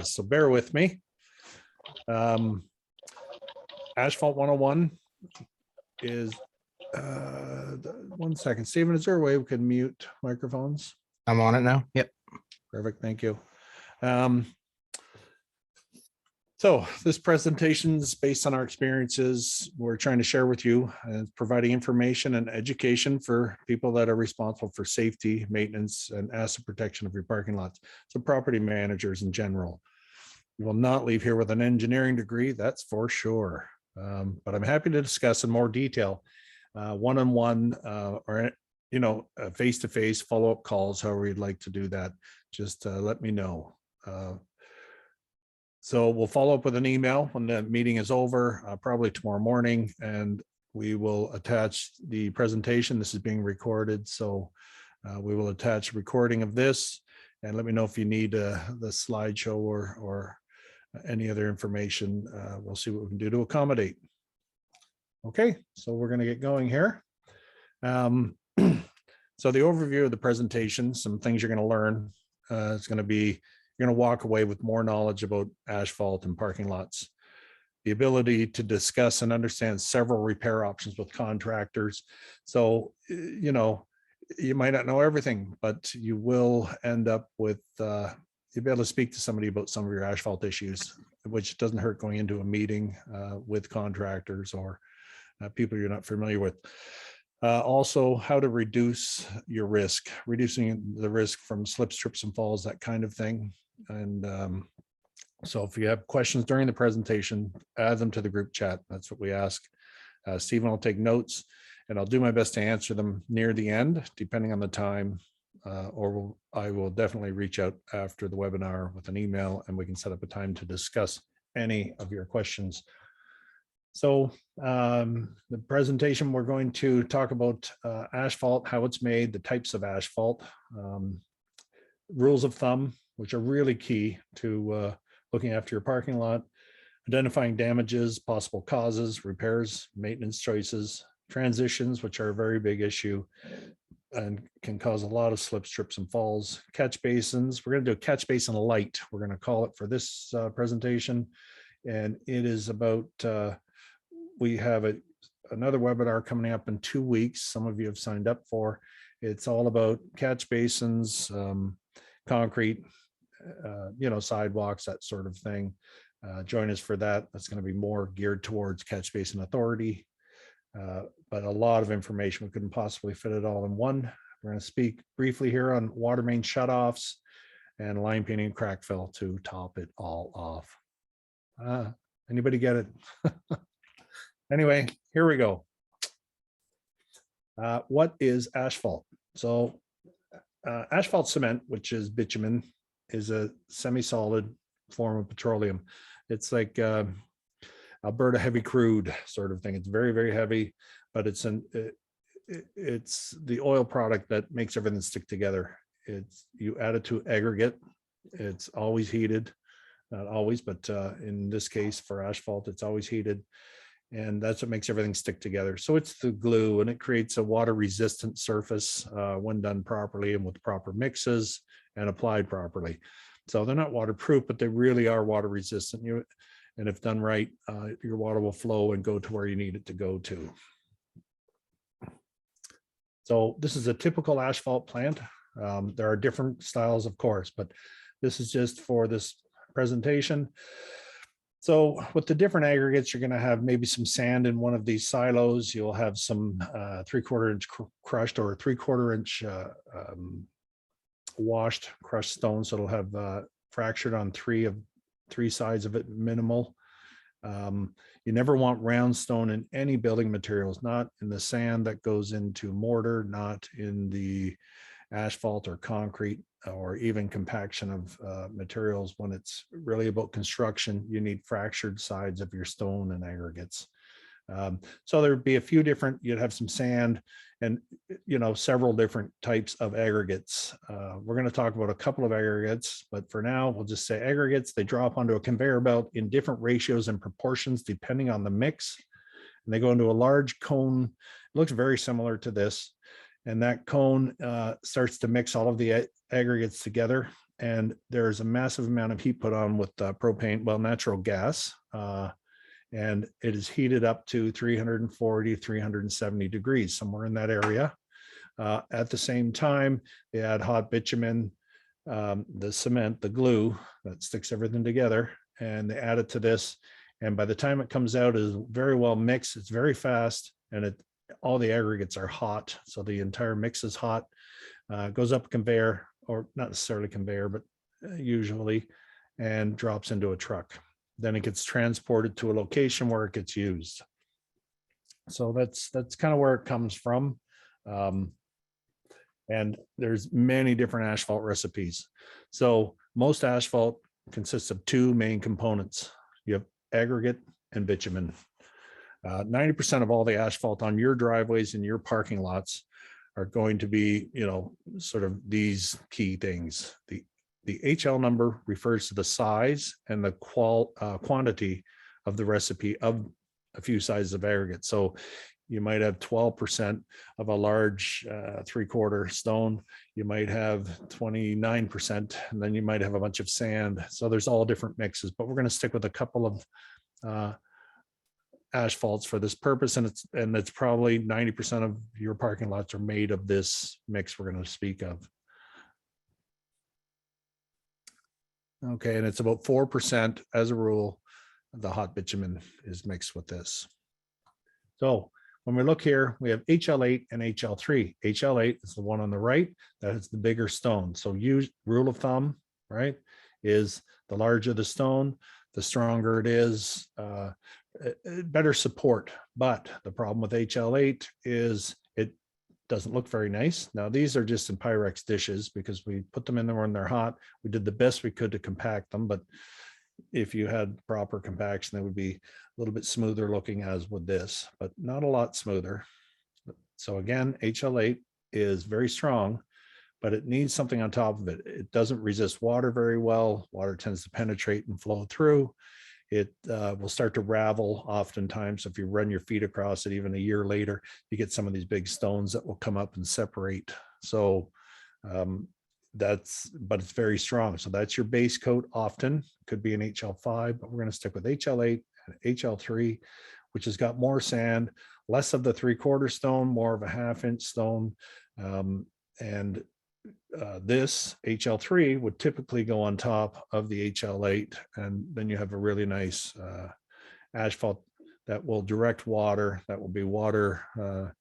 So bear with me. Asphalt 101 is, 1 second. Stephen, is there a way we can mute microphones? I'm on it now. Yep. Perfect, thank you. So this presentation is based on our experiences we're trying to share with you, and providing information and education for people that are responsible for safety, maintenance, and asset protection of your parking lots. So property managers in general. You will not leave here with an engineering degree, that's for sure. But I'm happy to discuss in more detail, one-on-one, or face-to-face follow-up calls, however you'd like to do that. Just let me know. So we'll follow up with an email when the meeting is over, probably tomorrow morning, and we will attach the presentation. This is being recorded, so we will attach a recording of this, and let me know if you need the slideshow or any other information. We'll see what we can do to accommodate. Okay, so we're going to get going here. So the overview of the presentation, some things you're going to learn. It's going to be, you're going to walk away with more knowledge about asphalt and parking lots, the ability to discuss and understand several repair options with contractors. So, you might not know everything, but you will end up with, you'll be able to speak to somebody about some of your asphalt issues, which doesn't hurt going into a meeting with contractors or people you're not familiar with. Also, how to reduce your risk, reducing the risk from slips, trips, and falls, that kind of thing. And so if you have questions during the presentation, add them to the group chat. That's what we ask. Stephen will take notes, and I'll do my best to answer them near the end, depending on the time, or I will definitely reach out after the webinar with an email, and we can set up a time to discuss any of your questions. So the presentation, we're going to talk about asphalt, how it's made, the types of asphalt, rules of thumb, which are really key to looking after your parking lot, identifying damages, possible causes, repairs, maintenance choices, transitions, which are a very big issue and can cause a lot of slips, trips, and falls, catch basins. We're going to do a catch basin light, we're going to call it, for this presentation. And it is about, we have another webinar coming up in 2 weeks. Some of you have signed up for. It's all about catch basins, concrete, sidewalks, that sort of thing. Join us for that. That's going to be more geared towards catch basin authority, but a lot of information. We couldn't possibly fit it all in one. We're going to speak briefly here on water main shutoffs and line painting and crack fill to top it all off. Anybody get it? Anyway, here we go. What is asphalt? So asphalt cement, which is bitumen, is a semi-solid form of petroleum. It's like Alberta heavy crude sort of thing. It's very, very heavy, but it's the oil product that makes everything stick together. You add it to aggregate. It's always heated, not always, but in this case for asphalt, it's always heated. And that's what makes everything stick together. So it's the glue, and it creates a water resistant surface when done properly and with proper mixes and applied properly. So they're not waterproof, but they really are water resistant. And if done right, your water will flow and go to where you need it to go to. So this is a typical asphalt plant. There are different styles, of course, but this is just for this presentation. So with the different aggregates, you're going to have maybe some sand in one of these silos. You'll have some 3/4 inch crushed or 3/4 inch washed crushed stone. So it'll have fractured on three sides of it, minimal. You never want round stone in any building materials, not in the sand that goes into mortar, not in the asphalt or concrete, or even compaction of materials. When it's really about construction, you need fractured sides of your stone and aggregates. So there'd be a few different, you'd have some sand and, several different types of aggregates. We're going to talk about a couple of aggregates, but for now, we'll just say aggregates. They drop onto a conveyor belt in different ratios and proportions, depending on the mix. And they go into a large cone. It looks very similar to this. And that cone starts to mix all of the aggregates together. and there's a massive amount of heat put on with propane, well, natural gas, and it is heated up to 340, 370 degrees, somewhere in that area. At the same time, they add hot bitumen, the cement, the glue that sticks everything together, and they add it to this. And by the time it comes out, is very well mixed. It's very fast, and all the aggregates are hot, so the entire mix is hot. Goes up a conveyor, or not necessarily conveyor, but usually, and drops into a truck. Then it gets transported to a location where it gets used. So that's kind of where it comes from. And there's many different asphalt recipes. So most asphalt consists of two main components. You have aggregate and bitumen. 90% of all the asphalt on your driveways and your parking lots are going to be, sort of these key things. The HL number refers to the size and the quantity of the recipe of a few sizes of aggregate. So you might have 12% of a large 3/4 stone. You might have 29%, and then you might have a bunch of sand. So there's all different mixes, but we're going to stick with a couple of asphalts for this purpose. And it's probably 90% of your parking lots are made of this mix we're going to speak of. Okay, and it's about 4% as a rule. The hot bitumen is mixed with this. So when we look here, we have HL8 and HL3. HL8 is the one on the right. That is the bigger stone. So rule of thumb, right, is the larger the stone, the stronger it is, better support. But the problem with HL8 is it doesn't look very nice. Now, these are just in Pyrex dishes because we put them in there when they're hot. We did the best we could to compact them, but if you had proper compaction, they would be a little bit smoother looking, as would this, but not a lot smoother. So again, HL8 is very strong, but it needs something on top of it. It doesn't resist water very well. Water tends to penetrate and flow through. It will start to ravel oftentimes. If you run your feet across it, even a year later, you get some of these big stones that will come up and separate. So but it's very strong. So that's your base coat. Often could be an HL5, but we're going to stick with HL8 and HL3, which has got more sand, less of the 3/4 stone, more of a 1/2-inch stone. This HL3 would typically go on top of the HL8, and then you have a really nice asphalt that will direct water, that will be water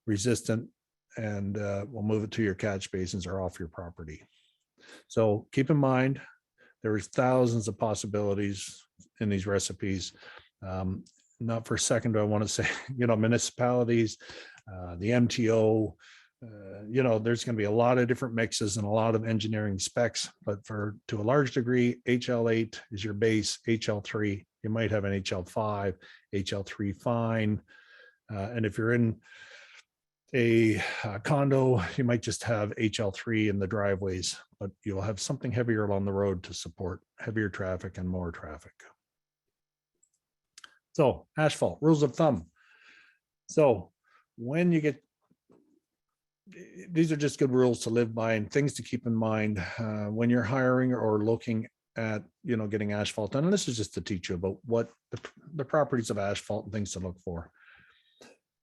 resistant, and we'll move it to your catch basins or off your property. So keep in mind, there's thousands of possibilities in these recipes. Not for a second do I want to say, municipalities, the MTO, there's going to be a lot of different mixes and a lot of engineering specs, but to a large degree, HL8 is your base. HL3, you might have an HL5, HL3 fine. And if you're in a condo, you might just have HL3 in the driveways, but you'll have something heavier along the road to support heavier traffic and more traffic. So asphalt, rules of thumb. So when you get, these are just good rules to live by and things to keep in mind when you're hiring or looking at, getting asphalt done. And this is just to teach you about what the properties of asphalt and things to look for.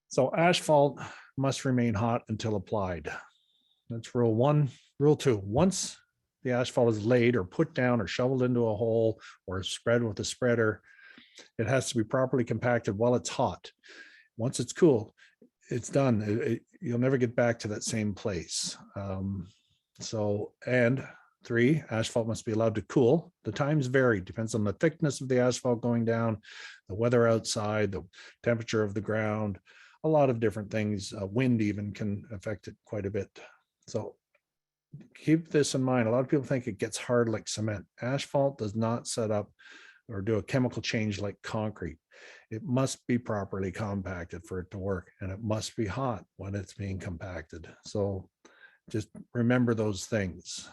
So asphalt must remain hot until applied. That's rule one. Rule two, once the asphalt is laid or put down or shoveled into a hole or spread with a spreader, it has to be properly compacted while it's hot. Once it's cool, it's done. You'll never get back to that same place. And three, asphalt must be allowed to cool. The times vary, depends on the thickness of the asphalt going down, the weather outside, the temperature of the ground, a lot of different things. Wind even can affect it quite a bit. So keep this in mind. A lot of people think it gets hard like cement. Asphalt does not set up or do a chemical change like concrete. It must be properly compacted for it to work, and it must be hot when it's being compacted. So just remember those things.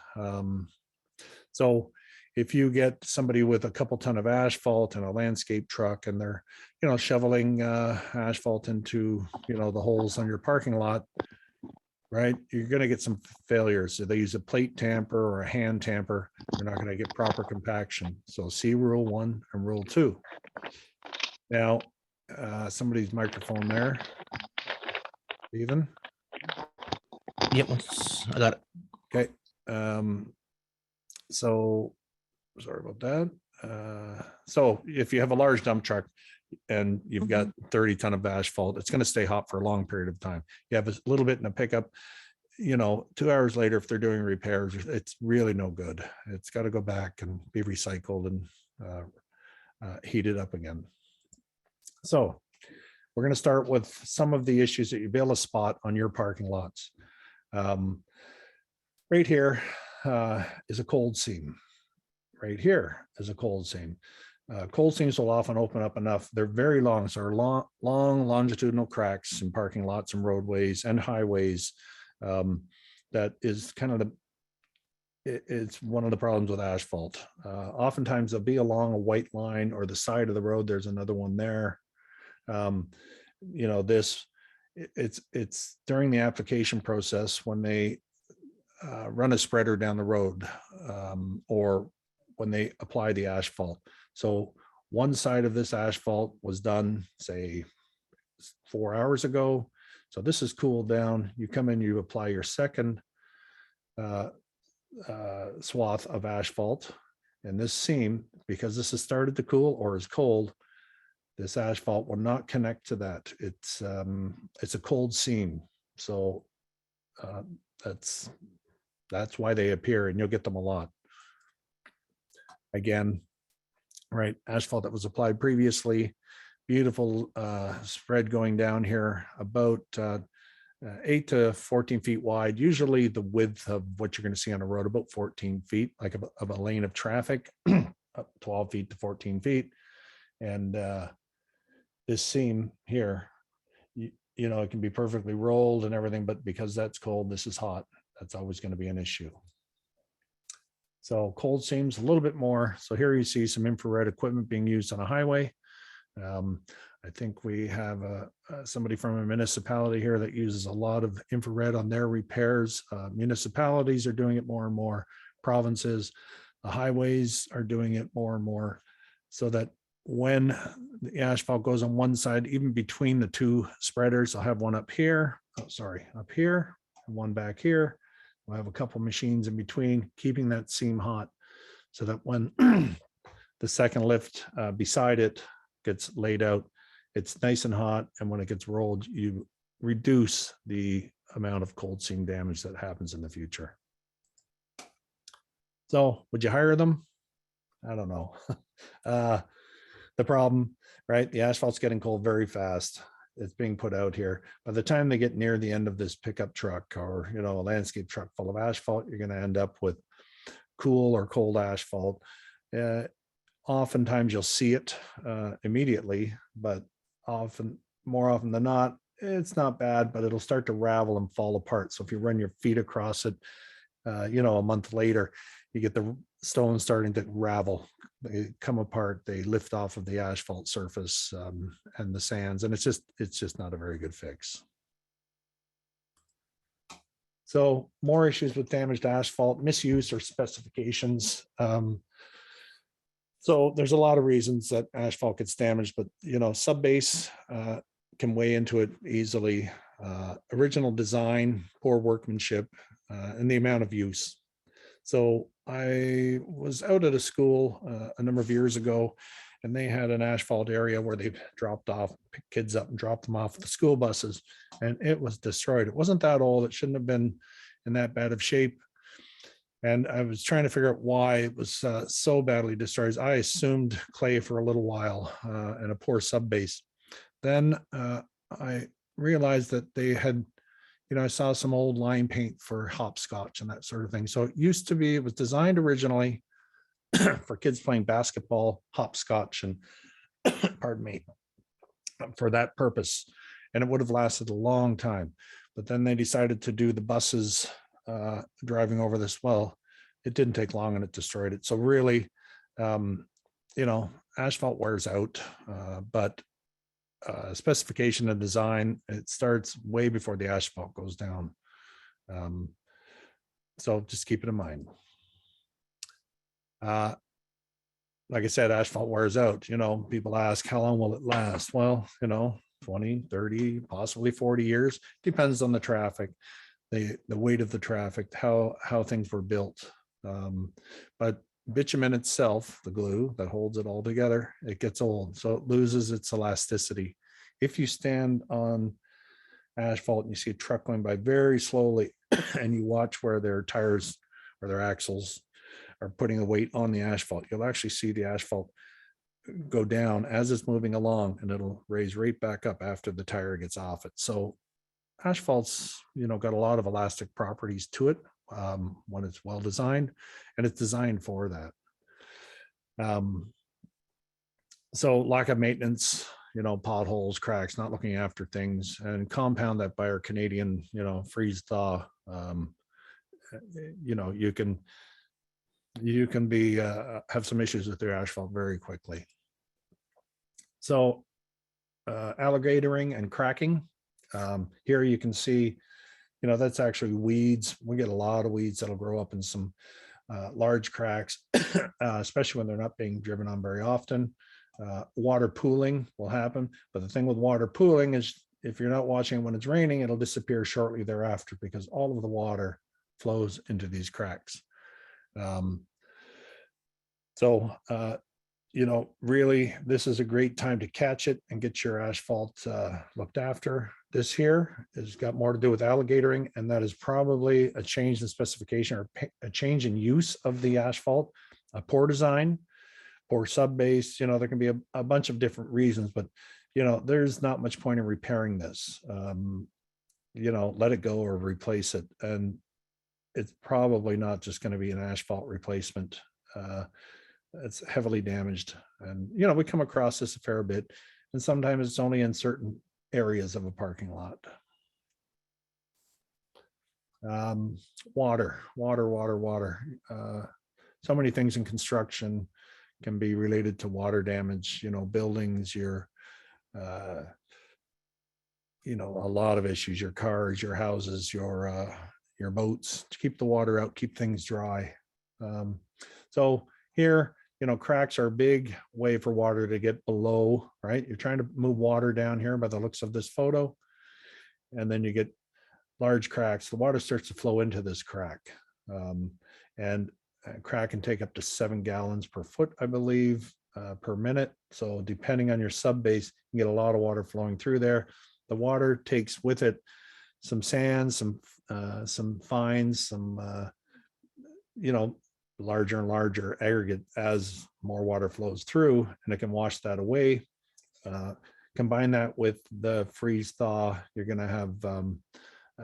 So if you get somebody with a couple ton of asphalt and a landscape truck and they're, shoveling asphalt into, the holes on your parking lot, right? You're going to get some failures. So they use a plate tamper or a hand tamper. You're not going to get proper compaction. So see rule 1 and rule 2. Now, somebody's microphone there. Stephen? Yep, I got it. Okay. So sorry about that. So if you have a large dump truck and you've got 30 ton of asphalt, it's going to stay hot for a long period of time. You have a little bit in a pickup, 2 hours later, if they're doing repairs, it's really no good. It's got to go back and be recycled and heated up again. So we're going to start with some of the issues that you'll be able to spot on your parking lots. Right here is a cold seam. Right here is a cold seam. Cold seams will often open up enough. They're very long, so they're long longitudinal cracks in parking lots and roadways and highways. That is kind of it's one of the problems with asphalt. Oftentimes there'll be along a white line or the side of the road. There's another one there. It's during the application process when they run a spreader down the road or when they apply the asphalt. So one side of this asphalt was done, say, 4 hours ago. So this is cooled down. You come in, you apply your second swath of asphalt, and this seam, because this has started to cool or is cold, this asphalt will not connect to that. It's a cold seam. So that's why they appear, and you'll get them a lot. Again, right, asphalt that was applied previously, beautiful spread going down here, about 8 to 14 feet wide. Usually the width of what you're going to see on a road, about 14 feet, like of a lane of traffic, up 12 feet to 14 feet. And this seam here, it can be perfectly rolled and everything, but because that's cold, this is hot, that's always going to be an issue. So cold seams a little bit more. So here you see some infrared equipment being used on a highway. I think we have somebody from a municipality here that uses a lot of infrared on their repairs. Municipalities are doing it more and more. Provinces, the highways are doing it more and more, so that when the asphalt goes on one side, even between the two spreaders, I'll have one up here, up here, and one back here. We'll have a couple machines in between, keeping that seam hot, so that when the second lift beside it gets laid out, it's nice and hot. And when it gets rolled, you reduce the amount of cold seam damage that happens in the future. So would you hire them? I don't know. The problem, right? The asphalt's getting cold very fast. It's being put out here. By the time they get near the end of this pickup truck or, a landscape truck full of asphalt, you're going to end up with cool or cold asphalt. Oftentimes you'll see it immediately, but more often than not, it's not bad, but it'll start to ravel and fall apart. So if you run your feet across it, a month later, you get the stones starting to ravel. They come apart, they lift off of the asphalt surface and the sands, and it's just not a very good fix. So more issues with damaged asphalt, misuse or specifications. So there's a lot of reasons that asphalt gets damaged, but subbase can weigh into it easily. Original design, poor workmanship, and the amount of use. So I was out at a school a number of years ago, and they had an asphalt area where they dropped off, picked kids up and dropped them off with the school buses, and it was destroyed. It wasn't that old. It shouldn't have been in that bad of shape. And I was trying to figure out why it was so badly destroyed. I assumed clay for a little while and a poor subbase. Then I realized that they had, I saw some old line paint for hopscotch and that sort of thing. So it was designed originally for kids playing basketball, hopscotch, and pardon me, for that purpose. And it would have lasted a long time. But then they decided to do the buses driving over this. Well, it didn't take long and it destroyed it. So really, asphalt wears out, but specification and design, it starts way before the asphalt goes down. So just keep it in mind. Like I said, asphalt wears out. People ask, how long will it last? Well, 20, 30, possibly 40 years. Depends on the traffic, the weight of the traffic, how things were built. But bitumen itself, the glue that holds it all together, it gets old. So it loses its elasticity. If you stand on asphalt and you see a truck going by very slowly and you watch where their tires or their axles are putting the weight on the asphalt, you'll actually see the asphalt go down as it's moving along, and it'll raise right back up after the tire gets off it. So asphalt's, got a lot of elastic properties to it when it's well designed, and it's designed for that. So lack of maintenance, potholes, cracks, not looking after things, and compound that by our Canadian, freeze thaw. You can be have some issues with your asphalt very quickly. So alligatoring and cracking. Here you can see, that's actually weeds. We get a lot of weeds that'll grow up in some large cracks, especially when they're not being driven on very often. Water pooling will happen. But the thing with water pooling is if you're not watching when it's raining, it'll disappear shortly thereafter because all of the water flows into these cracks. Really, this is a great time to catch it and get your asphalt looked after. This here has got more to do with alligatoring, and that is probably a change in specification or a change in use of the asphalt, a poor design, or sub base. There can be a bunch of different reasons, but there's not much point in repairing this. Let it go or replace it, and it's probably not just going to be an asphalt replacement. It's heavily damaged, and we come across this a fair bit, and sometimes it's only in certain areas of a parking lot. Water. So many things in construction can be related to water damage. Buildings, a lot of issues, your cars, your houses, your boats, to keep the water out, keep things dry. So here, cracks are a big way for water to get below, right? You're trying to move water down here by the looks of this photo, and then you get large cracks. The water starts to flow into this crack, and a crack can take up to 7 gallons per foot, I believe, per minute. So depending on your sub base, you get a lot of water flowing through there. The water takes with it some sand, some fines, some larger and larger aggregate as more water flows through, and it can wash that away. Combine that with the freeze thaw, you're going to have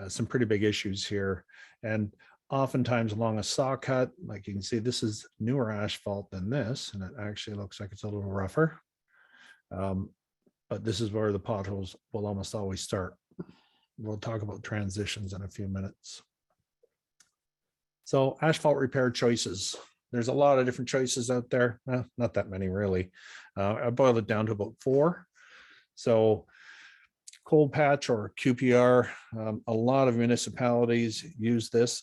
some pretty big issues here. And oftentimes along a saw cut, like you can see, this is newer asphalt than this, and it actually looks like it's a little rougher. But this is where the potholes will almost always start. We'll talk about transitions in a few minutes. So asphalt repair choices. There's a lot of different choices out there. Not that many really. I boiled it down to about 4. So cold patch or QPR, a lot of municipalities use this,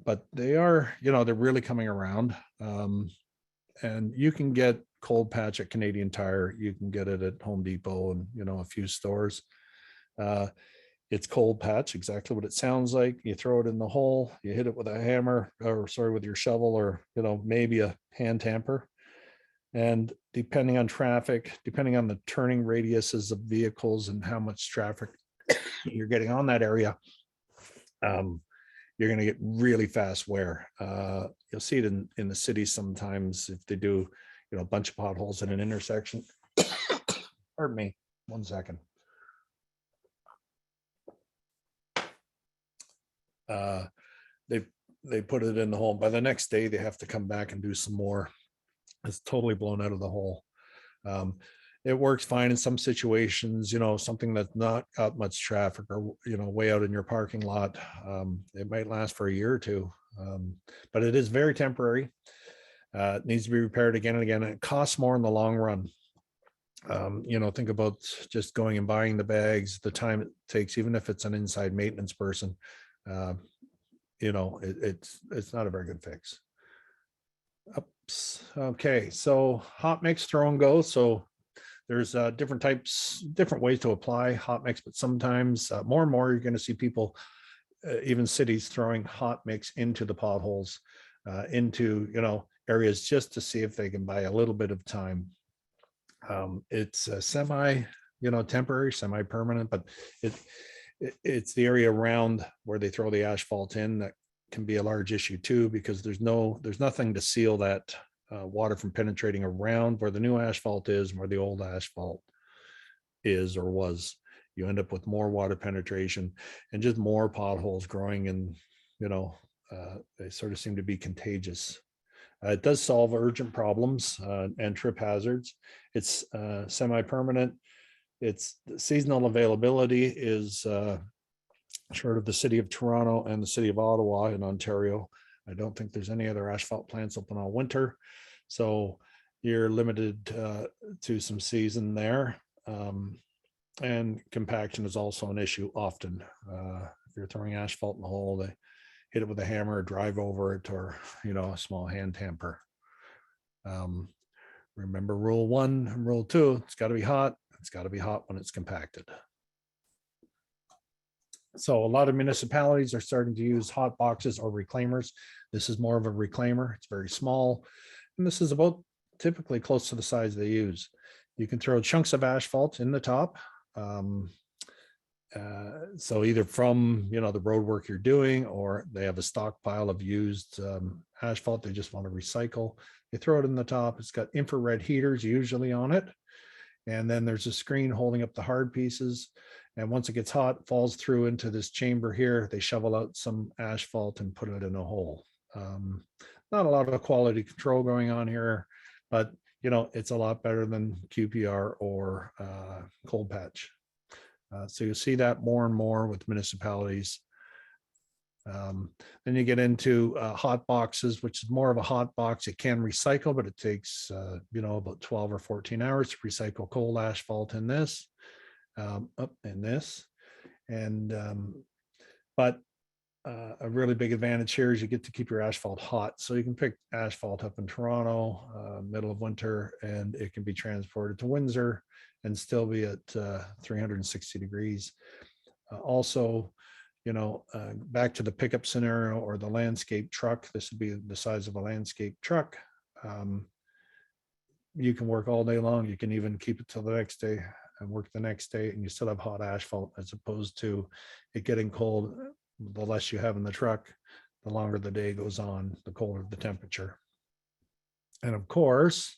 but they are, they're really coming around. And you can get cold patch at Canadian Tire. You can get it at Home Depot and, a few stores. It's cold patch, exactly what it sounds like. You throw it in the hole, you hit it with a hammer, with your shovel, or, maybe a hand tamper. And depending on traffic, depending on the turning radiuses of vehicles and how much traffic you're getting on that area, you're going to get really fast wear. You'll see it in the city sometimes if they do, a bunch of potholes in an intersection. Pardon me, 1 second. They put it in the hole. By the next day, they have to come back and do some more. It's totally blown out of the hole. It works fine in some situations, something that's not got much traffic or, way out in your parking lot. It might last for a year or 2, but it is very temporary. It needs to be repaired again and again. And it costs more in the long run. Think about just going and buying the bags, the time it takes, even if it's an inside maintenance person. it's not a very good fix. Oops. Okay, so hot mix, throw and go. So there's different types, different ways to apply hot mix, but sometimes more and more you're going to see people, even cities, throwing hot mix into the potholes, into areas just to see if they can buy a little bit of time. It's semi, temporary, semi-permanent, but it's the area around where they throw the asphalt in that can be a large issue too, because there's nothing to seal that water from penetrating around where the new asphalt is and where the old asphalt is or was. You end up with more water penetration and just more potholes growing, and they sort of seem to be contagious. It does solve urgent problems and trip hazards. It's semi-permanent. Its seasonal availability is short of the city of Toronto and the city of Ottawa in Ontario. I don't think there's any other asphalt plants open all winter. So you're limited to some season there. And compaction is also an issue often. If you're throwing asphalt in the hole, they hit it with a hammer, drive over it, or a small hand tamper. Remember rule 1 and rule 2, it's got to be hot. It's got to be hot when it's compacted. So a lot of municipalities are starting to use hot boxes or reclaimers. This is more of a reclaimer. It's very small, and this is about typically close to the size they use. You can throw chunks of asphalt in the top. So either from the road work you're doing, or they have a stockpile of used asphalt they just want to recycle. They throw it in the top. It's got infrared heaters usually on it, and then there's a screen holding up the hard pieces. And once it gets hot, it falls through into this chamber here. They shovel out some asphalt and put it in a hole. Not a lot of quality control going on here, but it's a lot better than QPR or cold patch. So you'll see that more and more with municipalities. Then you get into hot boxes, which is more of a hot box. It can recycle, but it takes about 12 or 14 hours to recycle cold asphalt in this, but a really big advantage here is you get to keep your asphalt hot. So you can pick asphalt up in Toronto, middle of winter, and it can be transported to Windsor and still be at 360 degrees. Also, back to the pickup scenario or the landscape truck, this would be the size of a landscape truck. You can work all day long. You can even keep it till the next day and work the next day, and you still have hot asphalt, as opposed to it getting cold. The less you have in the truck, the longer the day goes on, the colder the temperature. And of course,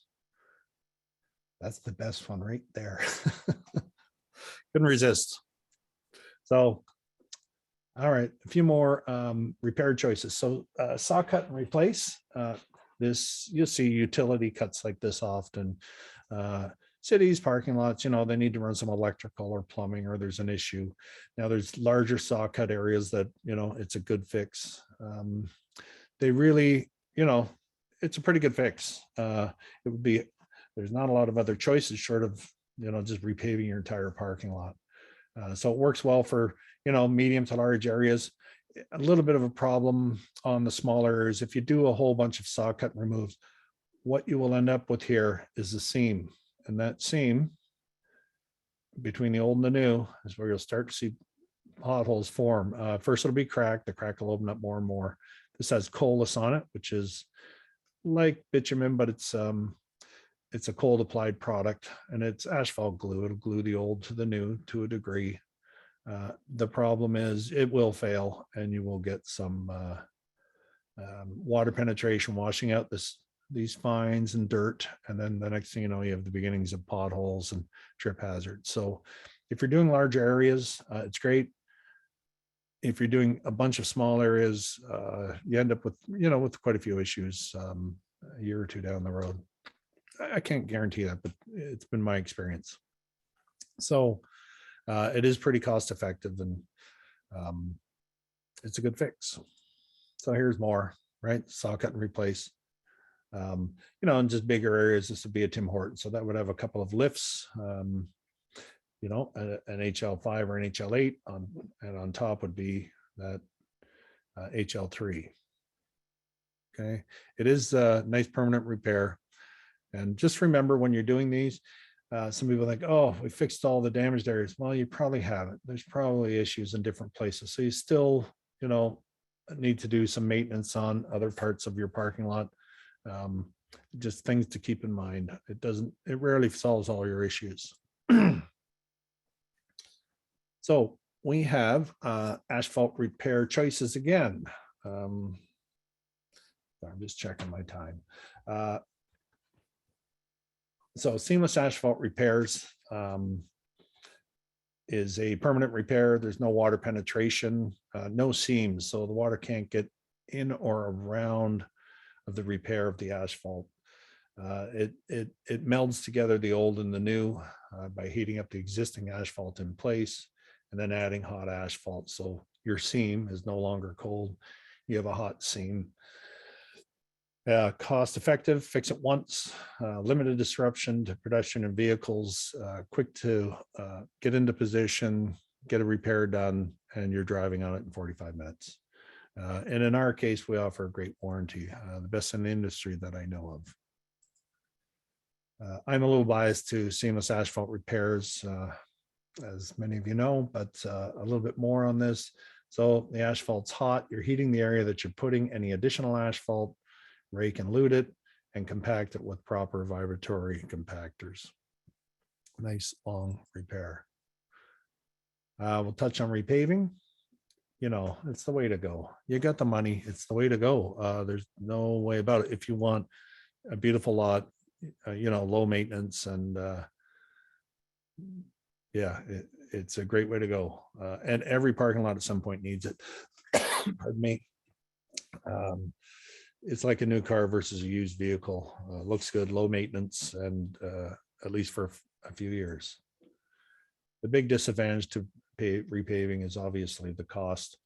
that's the best one right there. Couldn't resist. So, all right, a few more repair choices. So saw cut and replace. This, you'll see utility cuts like this often. Cities, parking lots, they need to run some electrical or plumbing, or there's an issue. Now there's larger saw cut areas that, it's a good fix. They really, it's a pretty good fix. It would be, there's not a lot of other choices short of, just repaving your entire parking lot. So it works well for, medium to large areas. A little bit of a problem on the smaller areas. If you do a whole bunch of saw cut and removes, what you will end up with here is a seam. And that seam between the old and the new is where you'll start to see potholes form. First, it'll be cracked. The crack will open up more and more. This has colas on it, which is like bitumen, but it's a cold applied product, and it's asphalt glue. It'll glue the old to the new to a degree. The problem is it will fail, and you will get some water penetration washing out these fines and dirt, and then the next thing you know, you have the beginnings of potholes and trip hazards. So if you're doing large areas, it's great. If you're doing a bunch of small areas, you end up with with quite a few issues a year or two down the road. I can't guarantee that, but it's been my experience. So it is pretty cost effective, and it's a good fix. So here's more, right? Saw cut and replace. In just bigger areas, this would be a Tim Horton. So that would have a couple of lifts, an HL5 or an HL8 and on top would be that HL3. Okay, it is a nice permanent repair. And just remember when you're doing these, some people think, oh, we fixed all the damaged areas. Well, you probably haven't. There's probably issues in different places. So you still, need to do some maintenance on other parts of your parking lot. Just things to keep in mind. It rarely solves all your issues. So we have asphalt repair choices again. I'm just checking my time. So seamless asphalt repairs is a permanent repair. There's no water penetration, no seams, so the water can't get in or around of the repair of the asphalt. It melds together the old and the new by heating up the existing asphalt in place and then adding hot asphalt. So your seam is no longer cold. You have a hot seam. Cost effective, fix it once, limited disruption to pedestrian and vehicles, quick to get into position, get a repair done, and you're driving on it in 45 minutes. And in our case, we offer a great warranty, the best in the industry that I know of. I'm a little biased to seamless asphalt repairs, as many of you know, but a little bit more on this. So the asphalt's hot, you're heating the area that you're putting any additional asphalt, rake and lute it, and compact it with proper vibratory compactors. Nice long repair. We'll touch on repaving. It's the way to go. You got the money, it's the way to go. There's no way about it. If you want a beautiful lot, low maintenance, and it's a great way to go. And every parking lot at some point needs it. Pardon me. It's like a new car versus a used vehicle. Looks good, low maintenance, and at least for a few years. The big disadvantage to repaving is obviously the cost.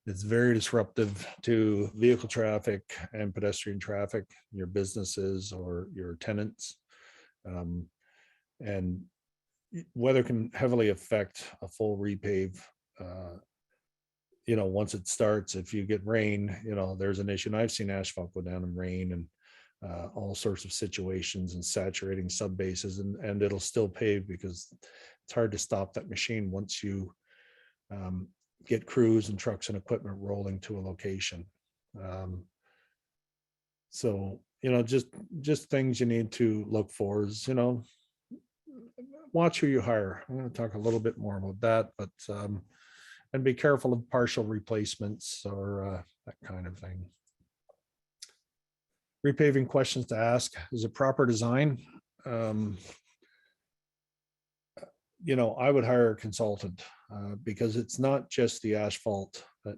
It's very disruptive to vehicle traffic and pedestrian traffic, your businesses or your tenants. And weather can heavily affect a full repave. Once it starts, if you get rain, there's an issue. And I've seen asphalt go down in rain and all sorts of situations and saturating sub bases, and it'll still pave because it's hard to stop that machine once you get crews and trucks and equipment rolling to a location. So, just things you need to look for is, watch who you hire. I'm going to talk a little bit more about that, but and be careful of partial replacements or that kind of thing. Repaving questions to ask: is it proper design? I would hire a consultant because it's not just the asphalt that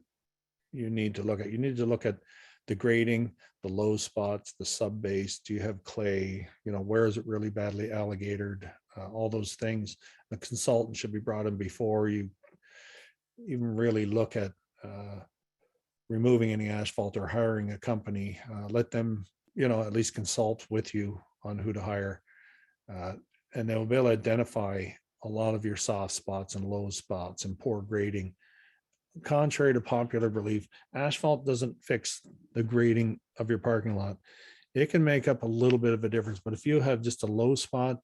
you need to look at. You need to look at the grading, the low spots, the sub base. Do you have clay? Where is it really badly alligatored? All those things. The consultant should be brought in before you even really look at removing any asphalt or hiring a company. Let them, at least consult with you on who to hire. And they'll be able to identify a lot of your soft spots and low spots and poor grading. Contrary to popular belief, asphalt doesn't fix the grading of your parking lot. It can make up a little bit of a difference, but if you have just a low spot,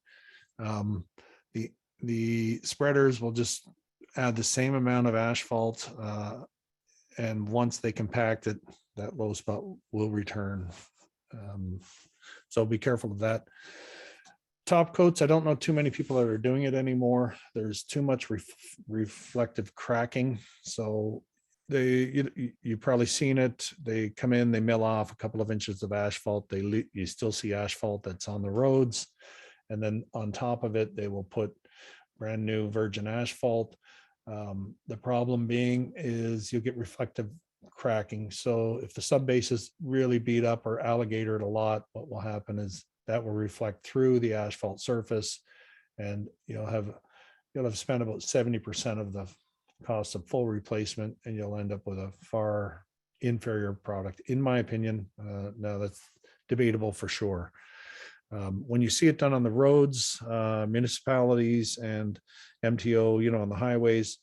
the spreaders will just add the same amount of asphalt, and once they compact it, that low spot will return. So be careful of that. Top coats, I don't know too many people that are doing it anymore. There's too much reflective cracking. So you've probably seen it. They come in, they mill off a couple of inches of asphalt. You still see asphalt that's on the roads. And then on top of it, they will put brand new virgin asphalt. The problem being is you'll get reflective cracking. So if the sub base is really beat up or alligatored a lot, what will happen is that will reflect through the asphalt surface, and you'll have spent about 70% of the cost of full replacement, and you'll end up with a far inferior product, in my opinion. Now that's debatable for sure. When you see it done on the roads, municipalities and MTO, on the highways,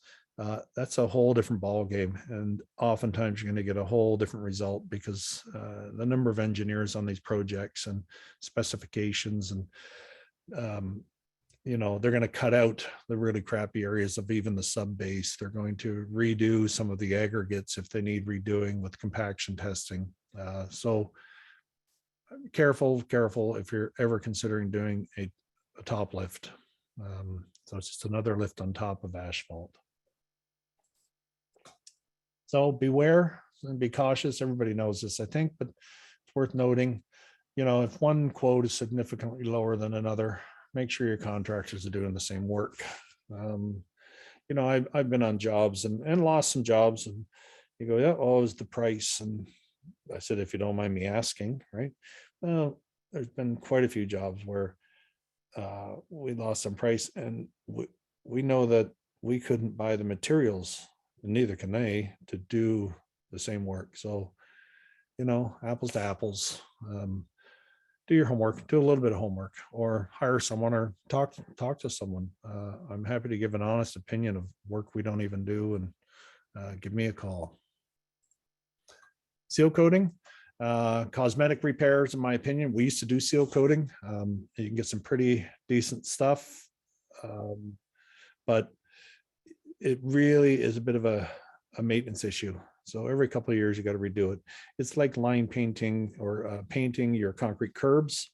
that's a whole different ball game. And oftentimes you're going to get a whole different result because the number of engineers on these projects and specifications and, they're going to cut out the really crappy areas of even the sub base. They're going to redo some of the aggregates if they need redoing with compaction testing. So careful if you're ever considering doing a top lift. So it's just another lift on top of asphalt. So beware and be cautious. Everybody knows this, I think, but it's worth noting, if one quote is significantly lower than another, make sure your contractors are doing the same work. I've been on jobs and lost some jobs, and you go, yeah, oh, it's the price. And I said, if you don't mind me asking, right? Well, there's been quite a few jobs where we lost some price, and we know that we couldn't buy the materials, and neither can they, to do the same work. So, apples to apples. Do your homework, do a little bit of homework, or hire someone, or talk to someone. I'm happy to give an honest opinion of work we don't even do, and give me a call. Seal coating, cosmetic repairs, in my opinion. We used to do seal coating. You can get some pretty decent stuff, but it really is a bit of a maintenance issue. So every couple of years, you got to redo it. It's like line painting or painting your concrete curbs.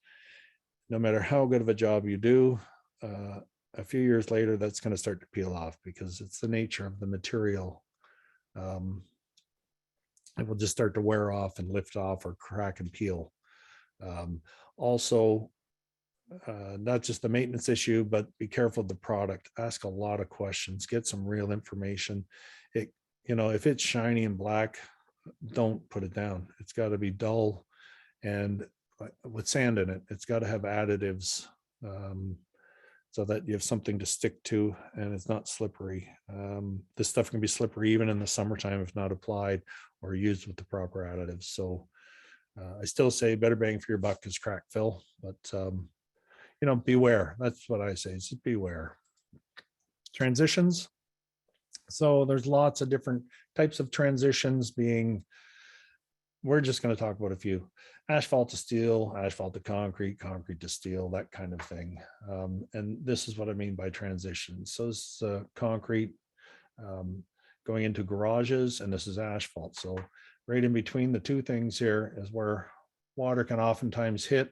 No matter how good of a job you do, a few years later, that's going to start to peel off because it's the nature of the material. It will just start to wear off and lift off or crack and peel. Also, not just the maintenance issue, but be careful of the product. Ask a lot of questions, get some real information. If it's shiny and black, don't put it down. It's got to be dull, and with sand in it, it's got to have additives, so that you have something to stick to and it's not slippery. This stuff can be slippery even in the summertime if not applied or used with the proper additives. So I still say better bang for your buck is crack fill, but beware. That's what I say, just beware. Transitions. So there's lots of different types of transitions we're just going to talk about a few. Asphalt to steel, asphalt to concrete, concrete to steel, that kind of thing. And this is what I mean by transitions. So this is concrete going into garages, and this is asphalt. So right in between the two things here is where water can oftentimes hit,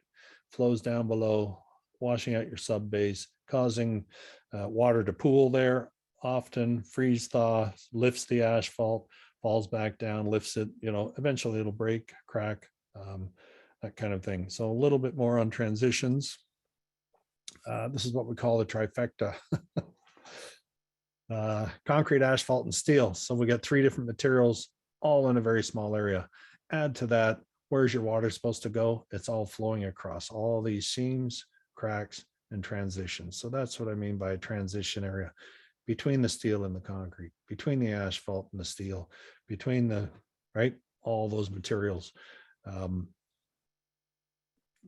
flows down below, washing out your sub base, causing water to pool there. Often freeze thaw, lifts the asphalt, falls back down, lifts it, eventually it'll break, crack, that kind of thing. So a little bit more on transitions. This is what we call the trifecta. Concrete, asphalt, and steel. So we got three different materials all in a very small area. Add to that, where's your water supposed to go? It's all flowing across all these seams, cracks, and transitions. So that's what I mean by a transition area. Between the steel and the concrete, between the asphalt and the steel, between all those materials.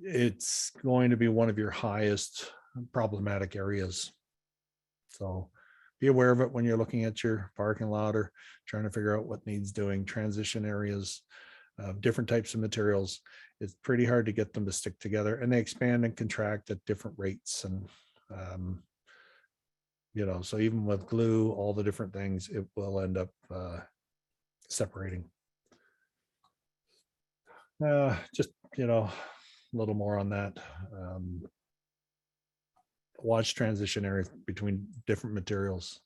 It's going to be one of your highest problematic areas. So be aware of it when you're looking at your parking lot or trying to figure out what needs doing. Transition areas, different types of materials. It's pretty hard to get them to stick together, and they expand and contract at different rates. And so even with glue, all the different things, it will end up separating. Just, a little more on that. Watch transition areas between different materials.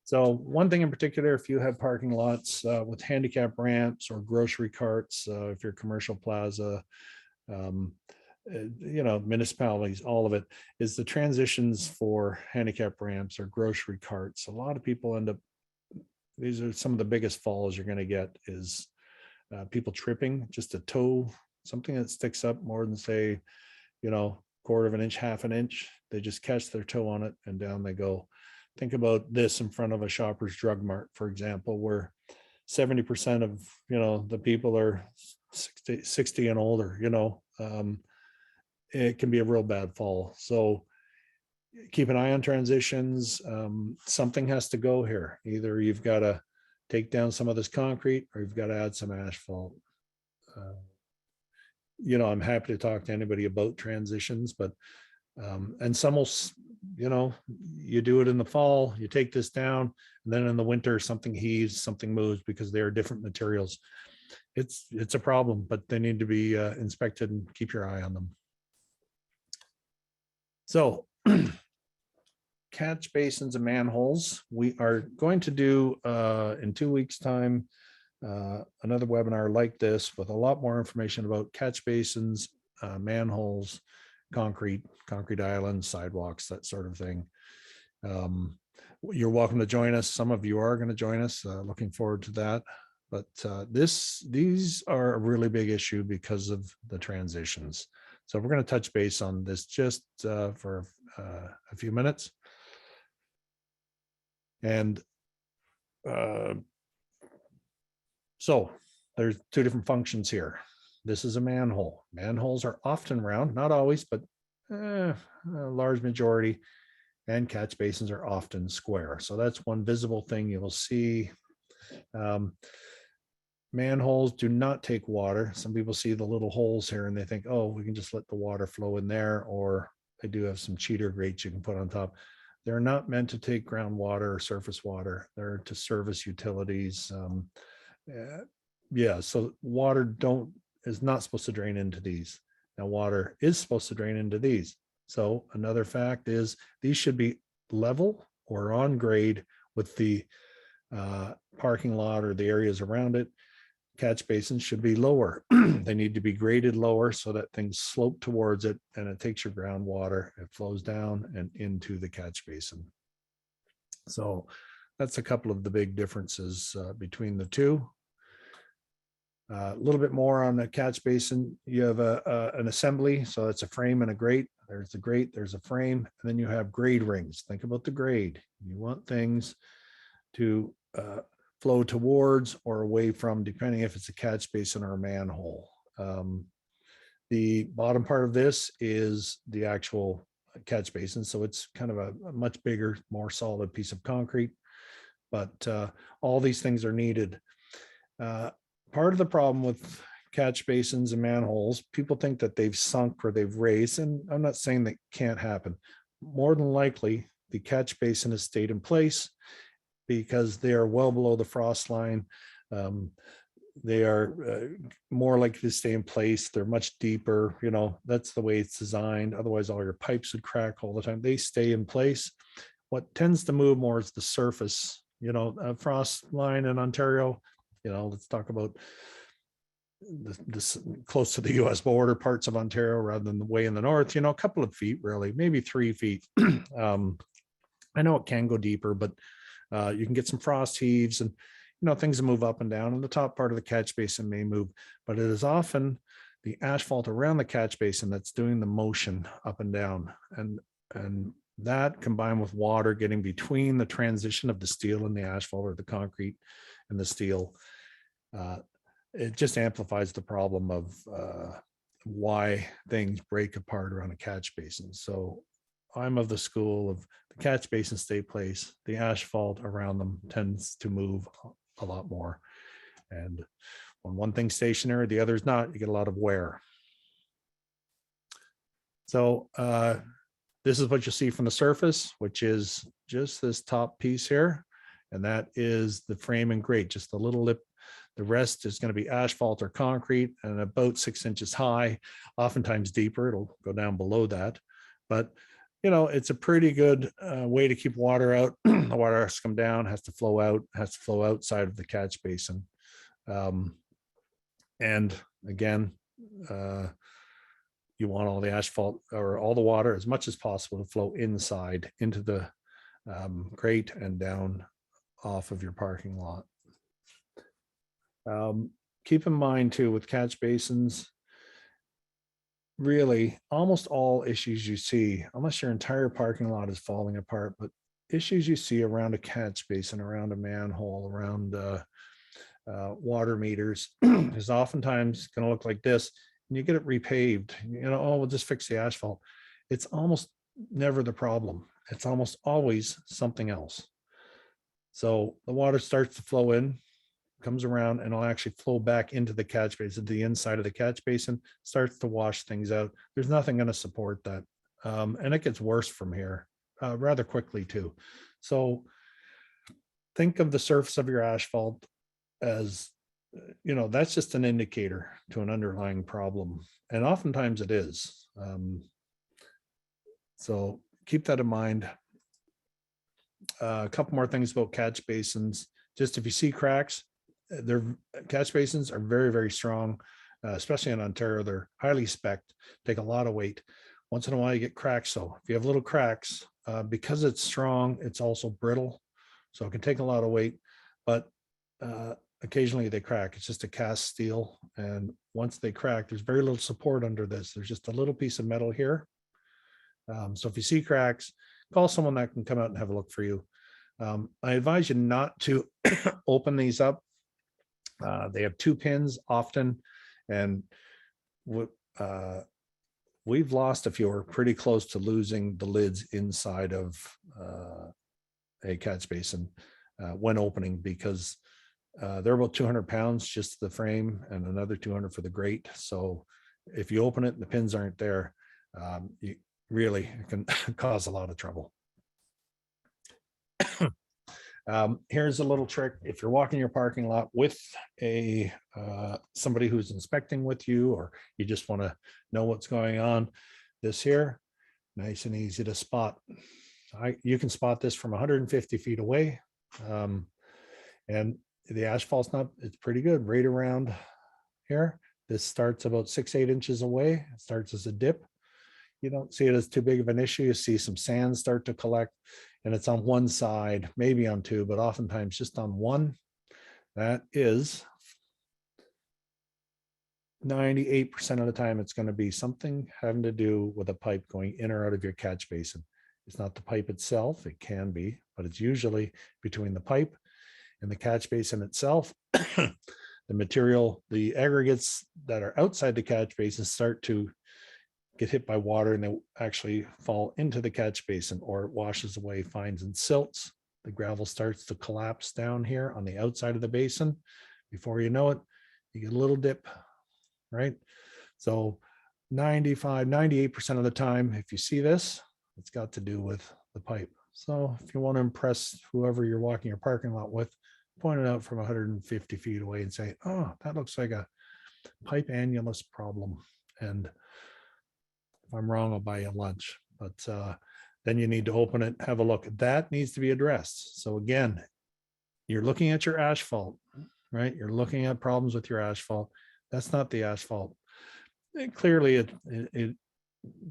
So one thing in particular, if you have parking lots with handicap ramps or grocery carts, if you're a commercial plaza, municipalities, all of it, is the transitions for handicap ramps or grocery carts. A lot of people end up, these are some of the biggest falls you're going to get is people tripping just a toe, something that sticks up more than say, quarter of an inch, half an inch. They just catch their toe on it and down they go. Think about this in front of a Shoppers Drug Mart, for example, where 70% of, the people are 60 and older, it can be a real bad fall. So keep an eye on transitions. Something has to go here. Either you've got to take down some of this concrete or you've got to add some asphalt. I'm happy to talk to anybody about transitions, but and some will, you do it in the fall, you take this down, and then in the winter, something heaves, something moves because they are different materials. It's a problem, but they need to be inspected and keep your eye on them. So catch basins and manholes. We are going to do in 2 weeks' time another webinar like this with a lot more information about catch basins, manholes, concrete islands, sidewalks, that sort of thing. You're welcome to join us. Some of you are going to join us. Looking forward to that. But these are a really big issue because of the transitions. So we're going to touch base on this just for a few minutes. And so there's two different functions here. This is a manhole. Manholes are often round, not always, but a large majority. And catch basins are often square. So that's one visible thing you will see. Manholes do not take water. Some people see the little holes here and they think, oh, we can just let the water flow in there, or they do have some cheater grates you can put on top. They're not meant to take groundwater or surface water. They're to service utilities. So water is not supposed to drain into these. Now water is supposed to drain into these. So another fact is these should be level or on grade with the parking lot or the areas around it. Catch basins should be lower. They need to be graded lower so that things slope towards it and it takes your groundwater, it flows down and into the catch basin. So that's a couple of the big differences between the two. A little bit more on the catch basin. You have an assembly, so it's a frame and a grate. There's the grate, there's a frame, and then you have grade rings. Think about the grade. You want things to flow towards or away from, depending if it's a catch basin or a manhole. The bottom part of this is the actual catch basin, so it's kind of a much bigger, more solid piece of concrete, but all these things are needed. Part of the problem with catch basins and manholes, people think that they've sunk or they've raised, and I'm not saying that can't happen. More than likely, the catch basin has stayed in place because they are well below the frost line. They are more likely to stay in place. They're much deeper. That's the way it's designed. Otherwise, all your pipes would crack all the time. They stay in place. What tends to move more is the surface. A frost line in Ontario. Let's talk about this close to the US border parts of Ontario rather than the way in the north, a couple of feet, really, maybe 3 feet. I know it can go deeper, but you can get some frost heaves and, things move up and down, and the top part of the catch basin may move, but it is often the asphalt around the catch basin that's doing the motion up and down. And that combined with water getting between the transition of the steel and the asphalt, or the concrete and the steel, it just amplifies the problem of why things break apart around a catch basin. So I'm of the school of the catch basin stay place, the asphalt around them tends to move a lot more. And when one thing's stationary, the other's not, you get a lot of wear. So this is what you'll see from the surface, which is just this top piece here. And that is the frame and grate, just the little lip. The rest is going to be asphalt or concrete, and about 6 inches high, oftentimes deeper. It'll go down below that. But, it's a pretty good way to keep water out. The water has to come down, has to flow out, has to flow outside of the catch basin. And again, you want all the asphalt or all the water as much as possible to flow inside into the grate and down off of your parking lot. Keep in mind too, with catch basins, really almost all issues you see, unless your entire parking lot is falling apart, but issues you see around a catch basin, around a manhole, around water meters is oftentimes going to look like this. And you get it repaved, we'll just fix the asphalt. It's almost never the problem. It's almost always something else. So the water starts to flow in, comes around, and it'll actually flow back into the catch basin, the inside of the catch basin, starts to wash things out. There's nothing going to support that. And it gets worse from here rather quickly too. So think of the surface of your asphalt as, that's just an indicator to an underlying problem. And oftentimes it is. So keep that in mind. A couple more things about catch basins. Just if you see cracks, their catch basins are very, very strong, especially in Ontario. They're highly spec'd, take a lot of weight. Once in a while you get cracks. So if you have little cracks, because it's strong, it's also brittle. So it can take a lot of weight, but occasionally they crack. It's just a cast steel. And once they crack, there's very little support under this. There's just a little piece of metal here. So if you see cracks, call someone that can come out and have a look for you. I advise you not to open these up. They have 2 pins often, and we've lost a few. We're pretty close to losing the lids inside of a catch basin when opening, because they're about 200 pounds, just the frame, and another 200 for the grate. So if you open it and the pins aren't there, you really can cause a lot of trouble. Here's a little trick. If you're walking your parking lot with a somebody who's inspecting with you, or you just want to know what's going on, this here, nice and easy to spot. You can spot this from 150 feet away. And the asphalt's it's pretty good right around here. This starts about 6-8 inches away. It starts as a dip. You don't see it as too big of an issue. You see some sand start to collect, and it's on one side, maybe on 2, but oftentimes just on 1. That is 98% of the time, it's going to be something having to do with a pipe going in or out of your catch basin. It's not the pipe itself. It can be, but it's usually between the pipe and the catch basin itself. The material, the aggregates that are outside the catch basin start to get hit by water, and they actually fall into the catch basin, or it washes away, fines and silts. The gravel starts to collapse down here on the outside of the basin. Before you know it, you get a little dip, right? So 95, 98% of the time, if you see this, it's got to do with the pipe. So if you want to impress whoever you're walking your parking lot with, point it out from 150 feet away and say, oh, that looks like a pipe annulus problem. And if I'm wrong, I'll buy you lunch. But then you need to open it, have a look. That needs to be addressed. So again, you're looking at your asphalt, right? You're looking at problems with your asphalt. That's not the asphalt. Clearly,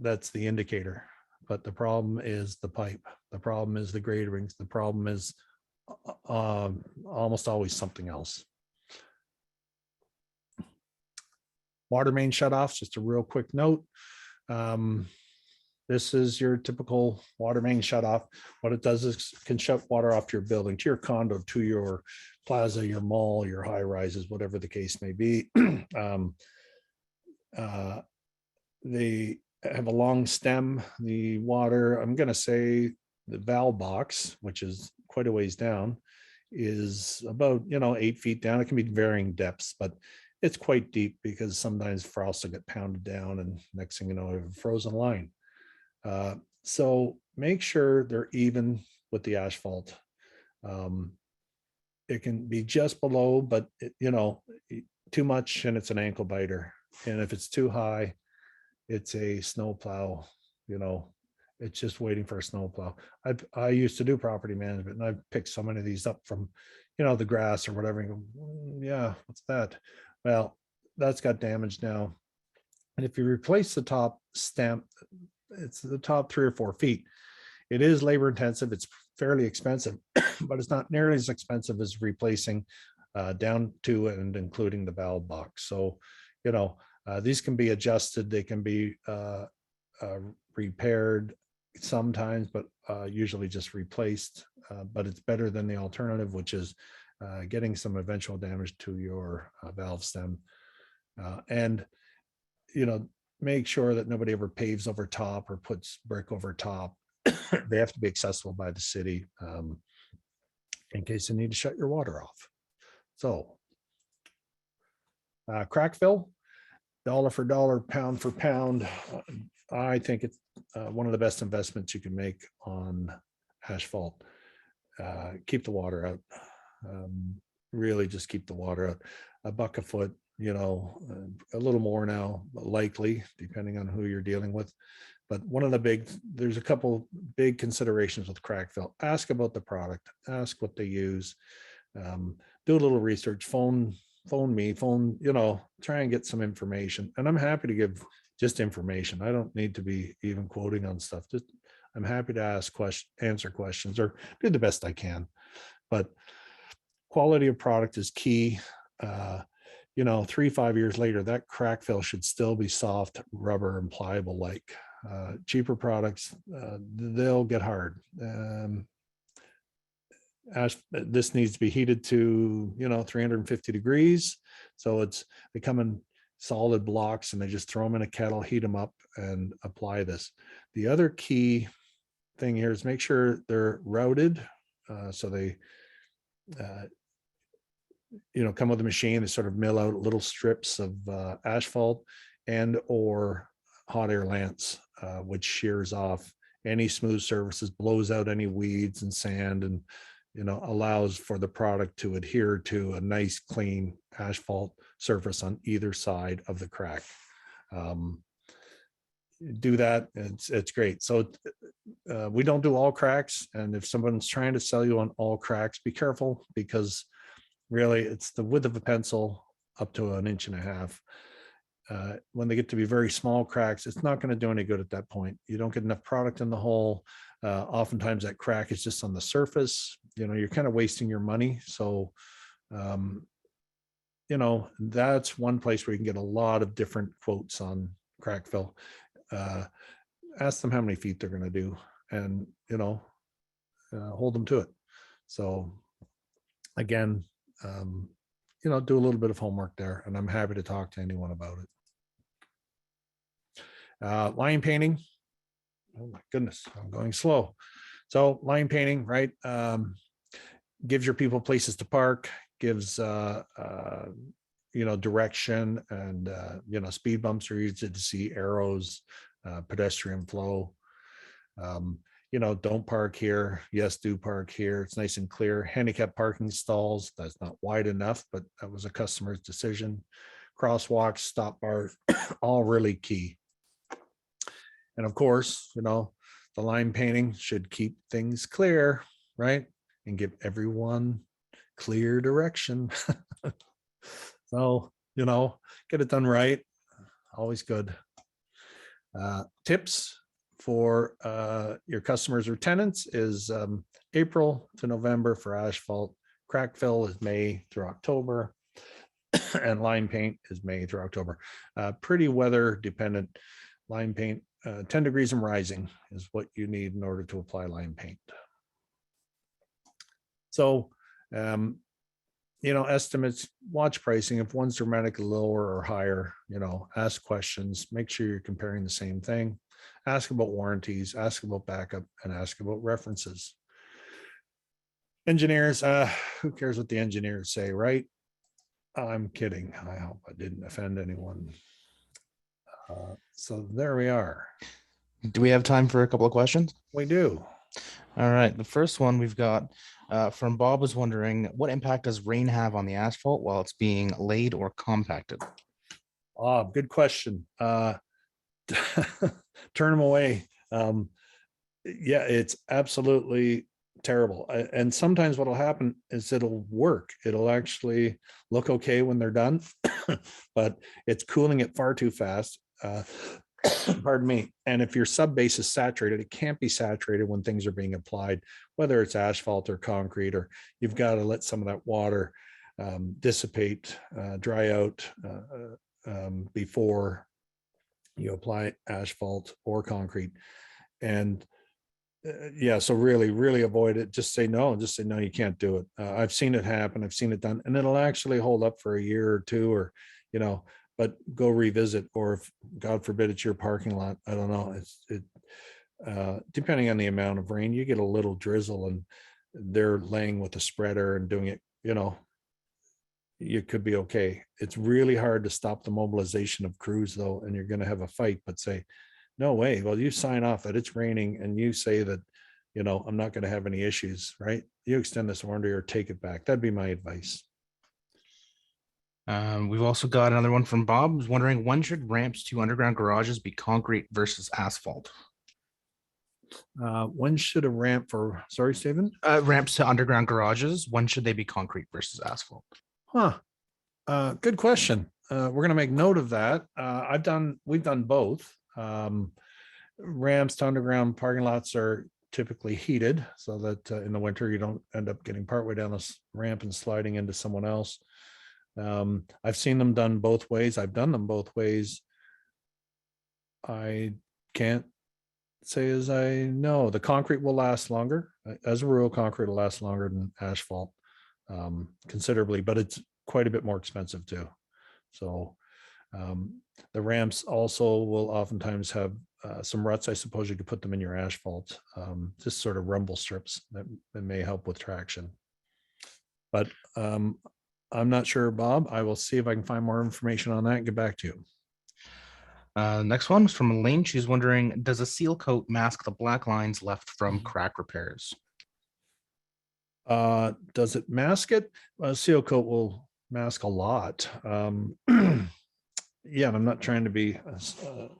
that's the indicator. But the problem is the pipe. The problem is the grade rings. The problem is almost always something else. Water main shutoffs, just a real quick note. This is your typical water main shutoff. What it does is can shut water off to your building, to your condo, to your plaza, your mall, your high rises, whatever the case may be. They have a long stem. The water, I'm going to say the valve box, which is quite a ways down, is about 8 feet down. It can be varying depths, but it's quite deep, because sometimes frost will get pounded down, and next thing you know, you have a frozen line. So make sure they're even with the asphalt. It can be just below, but too much and it's an ankle biter. And if it's too high, it's a snowplow. It's just waiting for a snowplow. I used to do property management, and I've picked so many of these up from, the grass or whatever. And go, yeah, what's that? Well, that's got damage now. And if you replace the top stem, it's the top 3 or 4 feet. It is labor intensive. It's fairly expensive, but it's not nearly as expensive as replacing down to and including the valve box. So, these can be adjusted. They can be repaired sometimes, but usually just replaced. But it's better than the alternative, which is getting some eventual damage to your valve stem. And make sure that nobody ever paves over top or puts brick over top. They have to be accessible by the city, in case you need to shut your water off. So crack fill, dollar for dollar, pound for pound. I think it's one of the best investments you can make on asphalt. Keep the water out. Really just keep the water out. $1 a foot, a little more now, likely, depending on who you're dealing with. But there's a couple big considerations with crack fill. Ask about the product, ask what they use, do a little research, phone me, try and get some information. And I'm happy to give just information. I don't need to be even quoting on stuff. Just I'm happy to answer questions or do the best I can. But quality of product is key. 3-5 years later, that crack fill should still be soft rubber and pliable like. Cheaper products, they'll get hard. This needs to be heated to 350 degrees, so they come in solid blocks and they just throw them in a kettle, heat them up, and apply this. The other key thing here is make sure they're routed, so they come with a machine. They sort of mill out little strips of asphalt and or hot air lance, which shears off any smooth surfaces, blows out any weeds and sand, and allows for the product to adhere to a nice clean asphalt surface on either side of the crack. Do that, it's great. So we don't do all cracks, and if someone's trying to sell you on all cracks, be careful, because really it's the width of a pencil up to 1.5 inches. When they get to be very small cracks, it's not going to do any good at that point. You don't get enough product in the hole. Oftentimes that crack is just on the surface. You're kind of wasting your money. So, that's one place where you can get a lot of different quotes on crack fill. Ask them how many feet they're going to do, and, hold them to it. So again, do a little bit of homework there, and I'm happy to talk to anyone about it. Line painting. Oh my goodness, I'm going slow. So line painting, right? Gives your people places to park, gives, direction, and, speed bumps are easy to see, arrows, pedestrian flow. Don't park here. Yes, do park here. It's nice and clear. Handicap parking stalls, that's not wide enough, but that was a customer's decision. Crosswalks, stop bars, all really key. And of course, the line painting should keep things clear, right? And give everyone clear direction. So, get it done right. Always good. Tips for your customers or tenants is April to November for asphalt. Crack fill is May through October. And line paint is May through October. Pretty weather dependent. Line paint, 10 degrees and rising is what you need in order to apply line paint. So, estimates, watch pricing. If one's dramatically lower or higher, ask questions, make sure you're comparing the same thing. Ask about warranties, ask about backup, and ask about references. Engineers, who cares what the engineers say, right? I'm kidding. I hope I didn't offend anyone. So there we are. Do we have time for a couple of questions? We do. All right. The first one we've got from Bob was wondering, what impact does rain have on the asphalt while it's being laid or compacted? Good question. Turn them away. Yeah, it's absolutely terrible. And sometimes what'll happen is it'll work. It'll actually look okay when they're done, but it's cooling it far too fast. Pardon me. And if your sub base is saturated, it can't be saturated when things are being applied, whether it's asphalt or concrete, or you've got to let some of that water dissipate, dry out before you apply asphalt or concrete. And yeah, so really avoid it. Just say no, you can't do it. I've seen it happen. I've seen it done, and it'll actually hold up for a year or two, or, but go revisit, or if God forbid it's your parking lot, I don't know. Depending on the amount of rain, you get a little drizzle and they're laying with a spreader and doing it, you could be okay. It's really hard to stop the mobilization of crews though, and you're going to have a fight, but say, no way. Well, you sign off that it's raining and you say that, I'm not going to have any issues, right? You extend this warranty or take it back. That'd be my advice. We've also got another one from Bob, who's wondering, when should ramps to underground garages be concrete versus asphalt? When should a ramp for, sorry, Stephen? Ramps to underground garages, when should they be concrete versus asphalt? Good question. We're going to make note of that. We've done both. Ramps to underground parking lots are typically heated so that in the winter you don't end up getting partway down this ramp and sliding into someone else. I've seen them done both ways. I've done them both ways. I can't say as I know. The concrete will last longer. As a rule, concrete will last longer than asphalt, considerably, but it's quite a bit more expensive too. So the ramps also will oftentimes have some ruts. I suppose you could put them in your asphalt, just sort of rumble strips that may help with traction. But I'm not sure, Bob. I will see if I can find more information on that and get back to you. Next one is from Elaine. She's wondering, does a seal coat mask the black lines left from crack repairs? Does it mask it? A seal coat will mask a lot. Yeah, and I'm not trying to be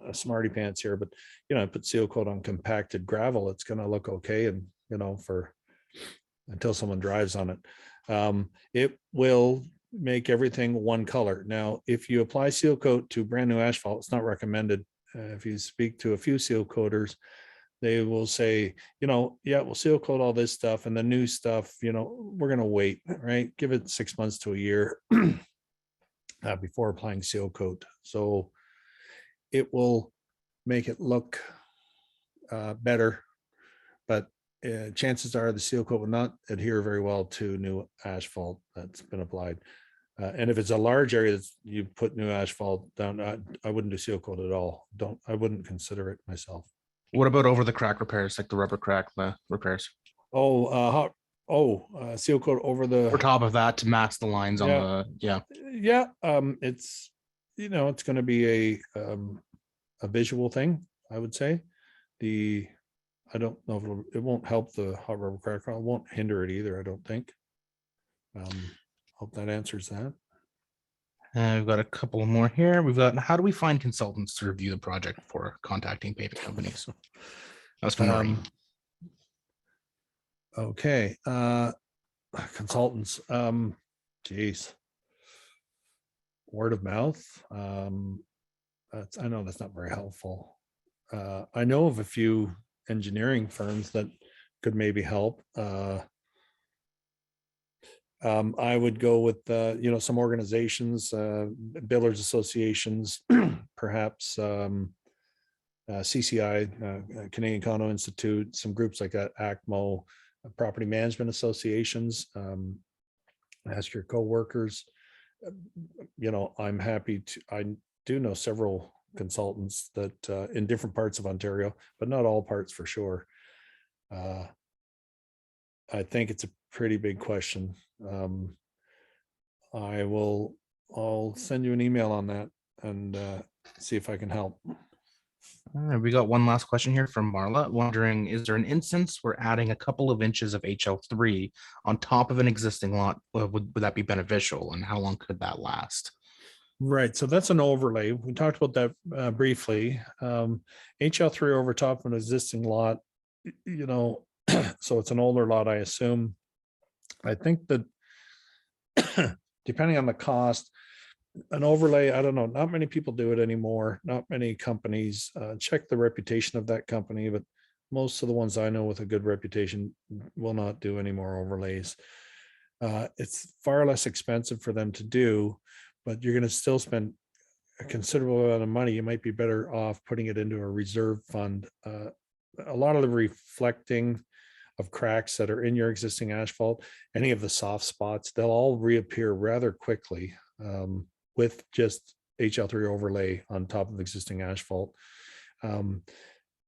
a smarty pants here, but I put seal coat on compacted gravel, it's going to look okay, and until someone drives on it. It will make everything one color. Now, if you apply seal coat to brand new asphalt, it's not recommended. If you speak to a few seal coaters, they will say, yeah, we'll seal coat all this stuff, and the new stuff, we're going to wait, right? Give it 6 months to a year before applying seal coat. So it will make it look better, but chances are the seal coat will not adhere very well to new asphalt that's been applied. And if it's a large area that you put new asphalt down, I wouldn't do seal coat at all. I wouldn't consider it myself. What about over the crack repairs, like the rubber crack repairs? Seal coat over the top of that to mask the lines on the it's it's going to be a visual thing, I would say. I don't know if it won't help the hot rubber crack. It won't hinder it either, I don't think. Hope that answers that. We've got a couple more here. We've got, how do we find consultants to review the project before contacting paving companies? That's from Noreen. Okay. Consultants. Geez. Word of mouth. I know that's not very helpful. I know of a few engineering firms that could maybe help. I would go with some organizations, builders associations, perhaps CCI, Canadian Condo Institute, some groups like that, ACMO, property management associations. Ask your coworkers. I'm happy to. I do know several consultants that in different parts of Ontario, but not all parts for sure. I think it's a pretty big question. I'll send you an email on that and see if I can help. All right, we got one last question here from Marla, wondering, is there an instance where adding a couple of inches of HL3 on top of an existing lot, would that be beneficial, and how long could that last? Right, so that's an overlay. We talked about that briefly. HL3 over top of an existing lot, so it's an older lot, I assume. I think that depending on the cost, an overlay, I don't know, not many people do it anymore. Not many companies. Check the reputation of that company, but most of the ones I know with a good reputation will not do any more overlays. It's far less expensive for them to do, but you're going to still spend a considerable amount of money. You might be better off putting it into a reserve fund. A lot of the reflecting of cracks that are in your existing asphalt, any of the soft spots, they'll all reappear rather quickly with just HL3 overlay on top of existing asphalt.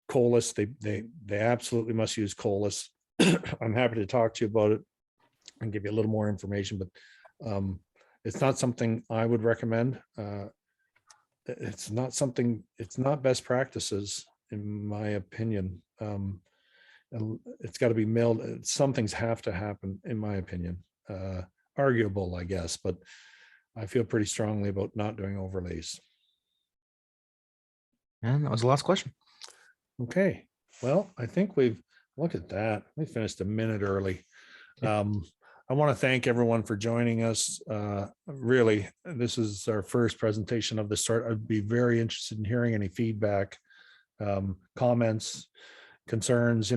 Colas, they absolutely must use Colas. I'm happy to talk to you about it and give you a little more information, but it's not something I would recommend. It's not best practices, in my opinion. And it's got to be milled. Some things have to happen, in my opinion. Arguable, I guess, but I feel pretty strongly about not doing overlays. And that was the last question. Okay, well, I think we've, look at that. We finished a minute early. I want to thank everyone for joining us. Really, this is our first presentation of the sort. I'd be very interested in hearing any feedback, comments, concerns.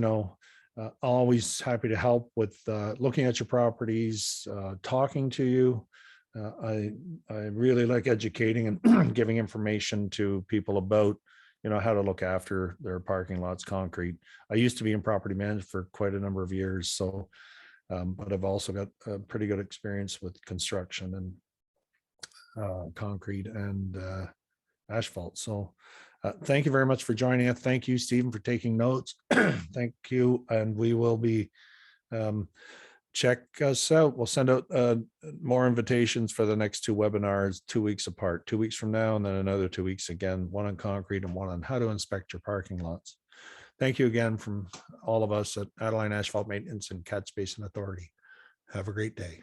Always happy to help with looking at your properties, talking to you. I really like educating and giving information to people about how to look after their parking lots, concrete. I used to be in property management for quite a number of years, so but I've also got a pretty good experience with construction and concrete and asphalt. So thank you very much for joining us. Thank you, Stephen, for taking notes. Thank you. And we will be, check us out. We'll send out more invitations for the next 2 webinars, 2 weeks apart, 2 weeks from now, and then another 2 weeks again, one on concrete and one on how to inspect your parking lots. Thank you again from all of us at Adeline Asphalt Maintenance and Catch Basin Authority. Have a great day.